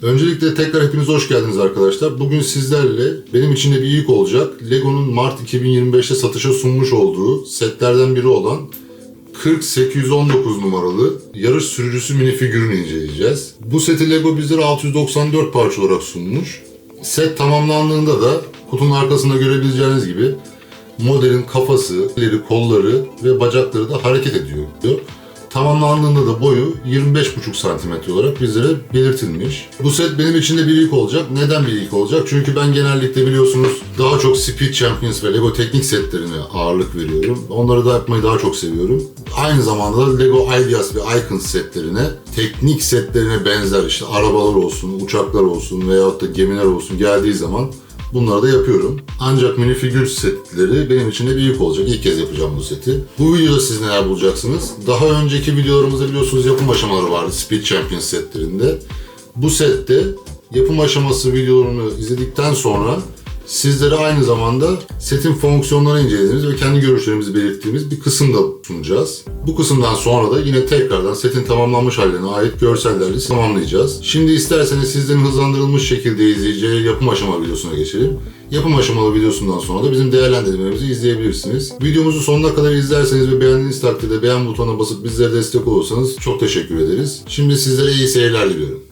Öncelikle tekrar hepiniz hoş geldiniz arkadaşlar. Bugün sizlerle benim için de bir ilk olacak LEGO'nun Mart 2025'te satışa sunmuş olduğu setlerden biri olan 40819 numaralı yarış sürücüsü minifigürünü inceleyeceğiz. Bu seti LEGO bizlere 694 parça olarak sunmuş. Set tamamlandığında da kutunun arkasında görebileceğiniz gibi modelin kafası, elleri, kolları ve bacakları da hareket ediyor. Tamamlandığında da boyu 25,5 cm olarak bizlere belirtilmiş. Bu set benim için de bir ilk olacak. Neden bir ilk olacak? Çünkü ben genellikle biliyorsunuz daha çok Speed Champions ve LEGO teknik setlerine ağırlık veriyorum. Onları da yapmayı daha çok seviyorum. Aynı zamanda da LEGO Ideas ve Icons setlerine, teknik setlerine benzer işte arabalar olsun, uçaklar olsun veyahut da gemiler olsun geldiği zaman bunları da yapıyorum. Ancak minifigür setleri benim için de bir ilk olacak. İlk kez yapacağım bu seti. Bu videoda siz neler bulacaksınız? Daha önceki videolarımızda biliyorsunuz yapım aşamaları vardı Speed Champions setlerinde. Bu sette yapım aşaması videolarını izledikten sonra sizlere aynı zamanda setin fonksiyonlarını incelediğimiz ve kendi görüşlerimizi belirttiğimiz bir kısım da sunacağız. Bu kısımdan sonra da yine tekrardan setin tamamlanmış haline ait görsellerle tamamlayacağız. Şimdi isterseniz sizlerin hızlandırılmış şekilde izleyeceği yapım aşama videosuna geçelim. Yapım aşamalı videosundan sonra da bizim değerlendirmelerimizi izleyebilirsiniz. Videomuzu sonuna kadar izlerseniz ve beğendiğiniz takdirde beğen butonuna basıp bizlere destek olursanız çok teşekkür ederiz. Şimdi sizlere iyi seyirler diliyorum.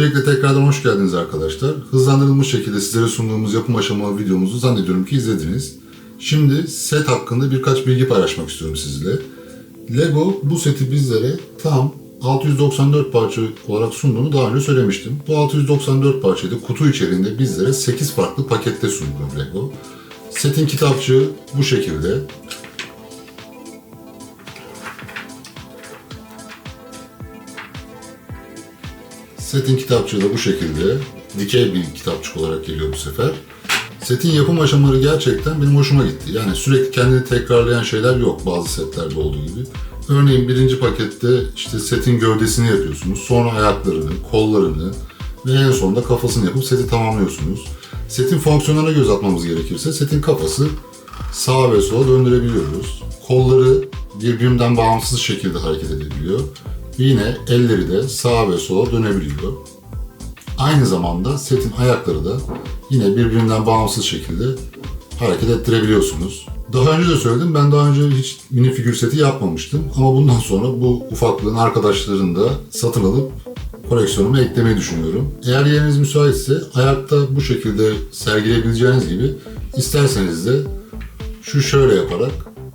Öncelikle tekrardan hoş geldiniz arkadaşlar. Hızlandırılmış şekilde sizlere sunduğumuz yapım aşamalı videomuzu zannediyorum ki izlediniz. Şimdi set hakkında birkaç bilgi paylaşmak istiyorum sizinle. Lego bu seti bizlere tam 694 parça olarak sunduğunu daha önce söylemiştim. Bu 694 parçayı da kutu içerisinde bizlere 8 farklı pakette sundu Lego. Setin kitapçığı bu şekilde. Setin kitapçığı da bu şekilde. Dikey bir kitapçık olarak geliyor bu sefer. Setin yapım aşamaları gerçekten benim hoşuma gitti. Yani sürekli kendini tekrarlayan şeyler yok bazı setlerde olduğu gibi. Örneğin birinci pakette işte setin gövdesini yapıyorsunuz. Sonra ayaklarını, kollarını ve en sonunda kafasını yapıp seti tamamlıyorsunuz. Setin fonksiyonlarına göz atmamız gerekirse setin kafası sağa ve sola döndürebiliyoruz. Kolları birbirinden bağımsız şekilde hareket edebiliyor. Yine elleri de sağa ve sola dönebiliyor. Aynı zamanda setin ayakları da yine birbirinden bağımsız şekilde hareket ettirebiliyorsunuz. Daha önce de söyledim, ben daha önce hiç minifigür seti yapmamıştım. Ama bundan sonra bu ufaklığın arkadaşlarını da satın alıp koleksiyonuma eklemeyi düşünüyorum. Eğer yeriniz müsaitse ayakta bu şekilde sergileyebileceğiniz gibi isterseniz de şu şöyle yaparak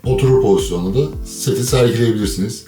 oturur pozisyonunda da seti sergileyebilirsiniz.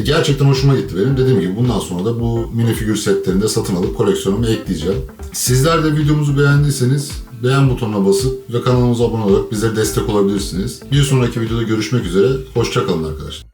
Gerçekten hoşuma gitti benim. Dediğim gibi bundan sonra da bu minifigür setlerini de satın alıp koleksiyonuma ekleyeceğim. Sizler de videomuzu beğendiyseniz beğen butonuna basıp ve kanalımıza abone olarak bize destek olabilirsiniz. Bir sonraki videoda görüşmek üzere. Hoşça kalın arkadaşlar.